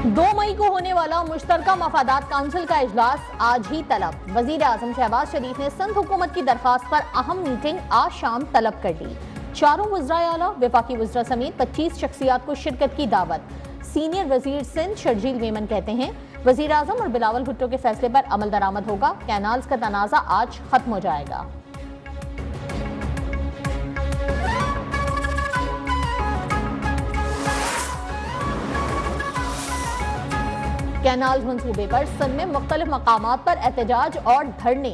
2 मई को होने वाला मुश्तरका मफादात काउंसिल का इजलास आज ही तलब। वजीर आजम शहबाज शरीफ ने सिंध हुकूमत की दरखास्त पर अहम मीटिंग आज शाम तलब कर दी। चारों वज़राए आला, वफाकी वज़रा समेत 25 शख्सियात को शिरकत की दावत। सीनियर वजीर सिंध शर्जील मेमन कहते हैं, वजीर आजम और बिलावल भुट्टो के फैसले पर अमल दरामद होगा। कैनाल्स का तनाज़ा आज खत्म हो जाएगा। कैनाल मंसूबे पर सिंध में मुख्तलिफ मकामात पर एहतजाज और धरने।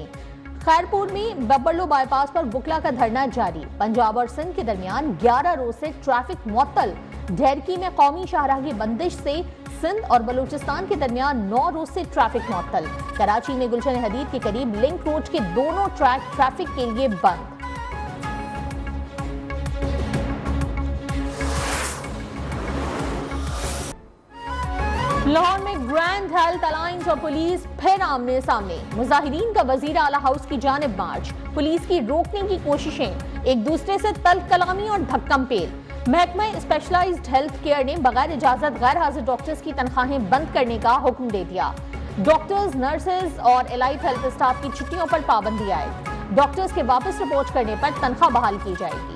खैरपुर में बब्बरलो बाईपास पर बुकला का धरना जारी। पंजाब और सिंध के दरमियान 11 रोज से ट्रैफिक मुअत्तल। ढेरकी में कौमी शाहराह की बंदिश से सिंध और बलूचिस्तान के दरमियान 9 रोज से ट्रैफिक मुअत्तल। कराची में गुलशन हदीद के करीब लिंक रोड के दोनों ट्रैक ट्रैफिक के लिए बंद। लाहौर में ग्रैंड हेल्थ अलायंस और पुलिस फिर आमने सामने। मुजाहिरीन का वजीर आला हाउस की जानिब मार्च। पुलिस की रोकने की कोशिशें, एक दूसरे से तल्ख कलामी और धक्कम पेल। महकमा स्पेशलाइज्ड हेल्थ केयर ने बगैर इजाजत गैर हाजिर डॉक्टर्स की तनख्वाहें बंद करने का हुक्म दे दिया। डॉक्टर्स, नर्सेज और एलाइट हेल्थ स्टाफ की छुट्टियों पर पाबंदी आए। डॉक्टर्स के वापस रिपोर्ट करने पर तनख्वाह बहाल की जाएगी।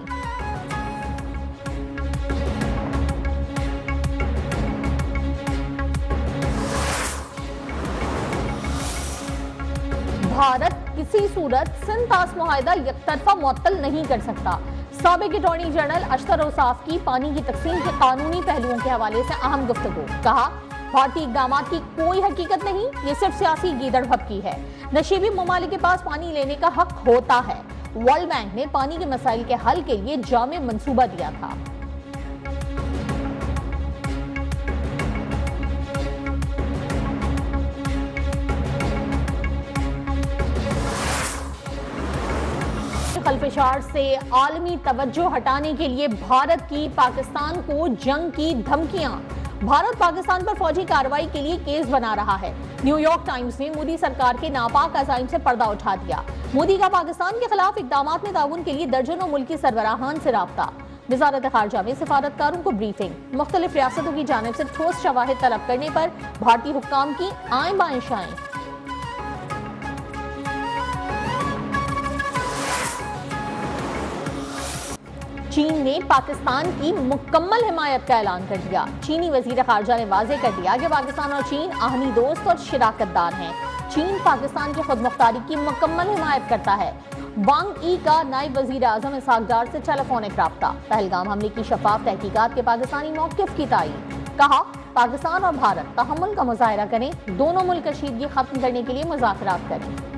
भारत किसी सूरत सिंध पास मुआहिदा यकतरफा मुअत्तल नहीं कर सकता। साबिक अटॉर्नी जनरल अशतर औसाफ की पानी की तकसीम के कानूनी पहलुओं के हवाले से अहम गुफ्तगू। कहा, भारतीय इक़दामात की कोई हकीकत नहीं, ये सिर्फ सियासी गीदड़ भपकी है। नशीबी ममालिक के पास पानी लेने का हक होता है। वर्ल्ड बैंक ने पानी के मसाइल के हल के लिए जामे मंसूबा दिया था। खल्फिशार से आलमी तवज्जो हटाने के लिए भारत की पाकिस्तान को जंग की धमकियां। भारत पाकिस्तान पर फौजी कार्रवाई के लिए केस बना रहा है। न्यूयॉर्क टाइम्स ने मोदी सरकार के नापाक अज़ाइम से पर्दा उठा दिया। मोदी का पाकिस्तान के खिलाफ इक़दामात में ताउन के लिए दर्जनों मुल्की सरबराहान से राब्ता। वज़ारत ख़ारजा में सिफारतकारों को ब्रीफिंग। मुख्तलिफ रियासतों की जानिब से ठोस शवाहिद तलब करने पर भारतीय हुक्काम की आएं बाएं शाएं। चीन ने पाकिस्तान की मुकम्मल हिमायत का ऐलान कर दिया। चीनी वज़ीर ख़ारजा ने वाज़े कर दिया कि पाकिस्तान और चीन आहनी दोस्त और शिराकतदार हैं। चीन पाकिस्तान की खुदमुख्तारी की मुकम्मल हिमायत करता है। वांग ई का नायब वज़ीर आज़म इसहाक डार से टेलीफोनिक राब्ता। पहलगाम हमले की शफाफ तहकीकात के पाकिस्तानी मौक़िफ़ की तायीद। कहा, पाकिस्तान और भारत तहम्मुल का मुज़ाहिरा करें, दोनों मुल्क कशीदगी खत्म करने के लिए मुज़ाकरात करें।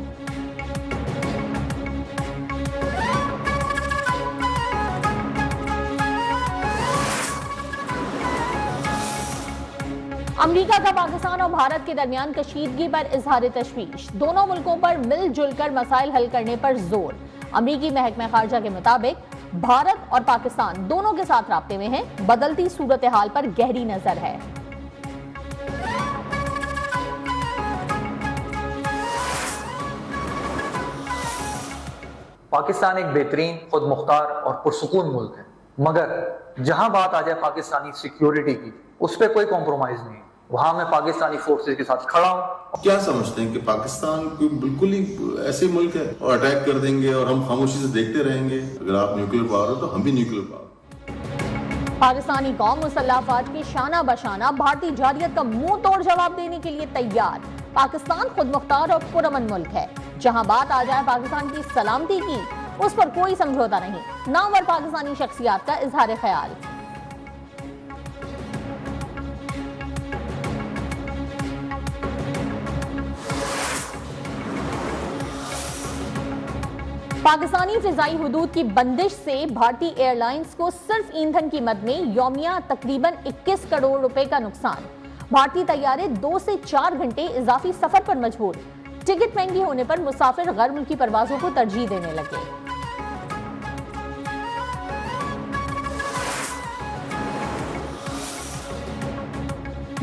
अमेरिका का पाकिस्तान और भारत के दरमियान कशीदगी पर इजहार तशवीश। दोनों मुल्कों पर मिलजुल कर मसाइल हल करने पर जोर। अमरीकी महकमा खारजा के मुताबिक भारत और पाकिस्तान दोनों के साथ राब्ते में हैं। बदलती सूरत हाल पर गहरी नजर है। पाकिस्तान एक बेहतरीन, खुद मुख्तार और पुरसुकून मुल्क है, मगर जहां बात आ जाए पाकिस्तानी सिक्योरिटी की, उस पर कोई कॉम्प्रोमाइज नहीं। वहां मैं पाकिस्तानी फोर्सेस के साथ खड़ा हूं। क्या समझते हैं कि पाकिस्तान कोई बिल्कुल ही ऐसे मुल्क है और अटैक कर देंगे और हम खामोशी से देखते रहेंगे? अगर आप न्यूक्लियर पावर हो तो हम भी न्यूक्लियर पावर। पाकिस्तानी कौम मुसल्लह अफवाज की शाना बशाना भारतीय जारियत का मुंह तोड़ जवाब देने के लिए तैयार। पाकिस्तान खुद मुख्तार और पुरअमन मुल्क है। जहां बात आ जाए पाकिस्तान की सलामती की, उस पर कोई समझौता नहीं। नामवर पाकिस्तानी शख्सियात का इजहार ख्याल। पाकिस्तानी फिजाई हुदूद की बंदिश से भारतीय एयरलाइंस को सिर्फ ईंधन की मद में यौमिया तकरीबन 21 करोड़ रुपए का नुकसान। भारतीय तैयारे 2 से 4 घंटे इजाफी सफर पर मजबूर। टिकट महंगी होने पर मुसाफिर गैर मुल्की परवाजों को तरजीह देने लगे।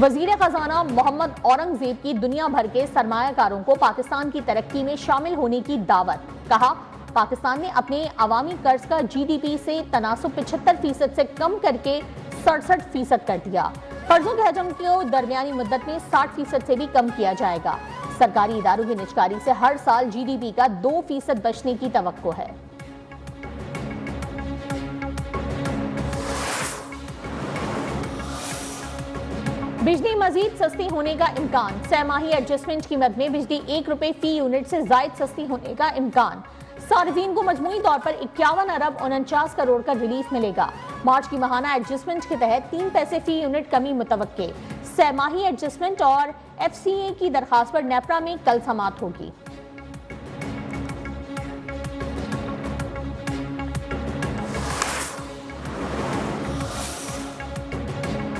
वजीर खजाना मोहम्मद औरंगजेब की दुनिया भर के सरमायाकारों को पाकिस्तान की तरक्की में शामिल होने की दावत। कहा, पाकिस्तान ने अपने अवामी कर्ज का GDP से तनासुब 75% से कम करके 67% कर दिया। कर्जों के हजम को दरमियानी मुद्दत में 60% से भी कम किया जाएगा। सरकारी इदारों की निजकारी से हर साल GDP का 2% बचने की तवक्को है। बिजली मजीद सस्ती होने का इम्कान। छमाही एडजस्टमेंट कीमत में बिजली ₹1 फी यूनिट से जायद सस्ती होने का इम्कान। सार्फिन को मजमूई तौर पर 51 अरब 49 करोड़ का रिलीफ मिलेगा। मार्च की माहाना एडजस्टमेंट के तहत 3 पैसे फी यूनिट कमी मुतवक्के। छमाही एडजस्टमेंट और FCA की दरखास्त पर नेपरा में कल समाअत होगी।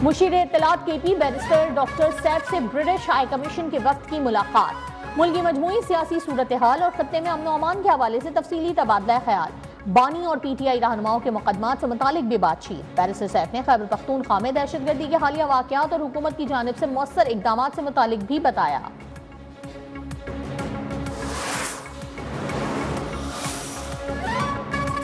मुशीर इत्तलात KP बैरिस्टर डॉक्टर सैफ से ब्रिटिश हाई कमीशन के वक्त की मुलाकात। मुल्क की मजमूई सियासी सूरत हाल और खत्ते में अमन व अमान के हवाले से तफसीली तबादला ख्याल। बानी और PTI रहनुमाओं के मुकदमात से मुतालिक भी बातचीत। बैरिस्टर सैफ ने खैबर पख्तूनख्वा में दहशतगर्दी के हालिया वाकयात और हुकूमत की जानिब से मौसर इकदाम से मुतालिक भी बताया।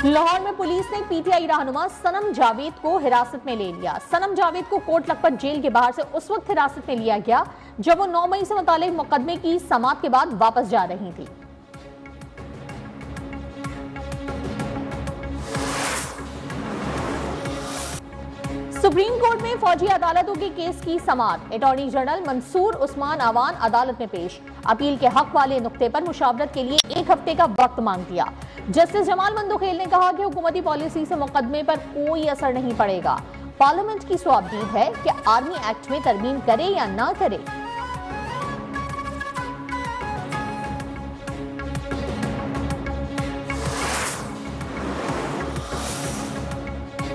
लाहौर में पुलिस ने PTI रहनुमा सनम जावेद को हिरासत में ले लिया। सनम जावेद को कोट लखपत जेल के बाहर से उस वक्त हिरासत में लिया गया जब वो 9 मई से मुतालिक मुकदमे की समाअत के बाद वापस जा रही थी। सुप्रीम कोर्ट में फौजी अदालतों के केस की समाअत। अटॉर्नी जनरल मंसूर उस्मान अवान अदालत में पेश। अपील के हक वाले नुक्ते पर मुशावरत के लिए 1 हफ्ते का वक्त मांग दिया। जस्टिस जमाल मंदोखेल ने कहा कि हुकूमती पॉलिसी से मुकदमे पर कोई असर नहीं पड़ेगा। पार्लियामेंट की स्वाबदीद है कि आर्मी एक्ट में तरमीम करे या ना करे।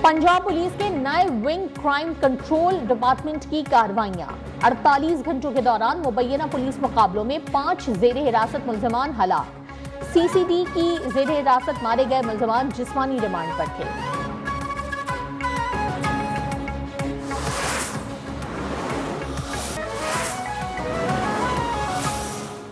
पंजाब पुलिस के नए विंग क्राइम कंट्रोल डिपार्टमेंट की कार्रवाइयां। 48 घंटों के दौरान मुबैना पुलिस मुकाबलों में 5 जेरे हिरासत मुल्जिमान हलाक। CCD की जेरे हिरासत मारे गए मुल्जिमान जिस्मानी रिमांड पर थे।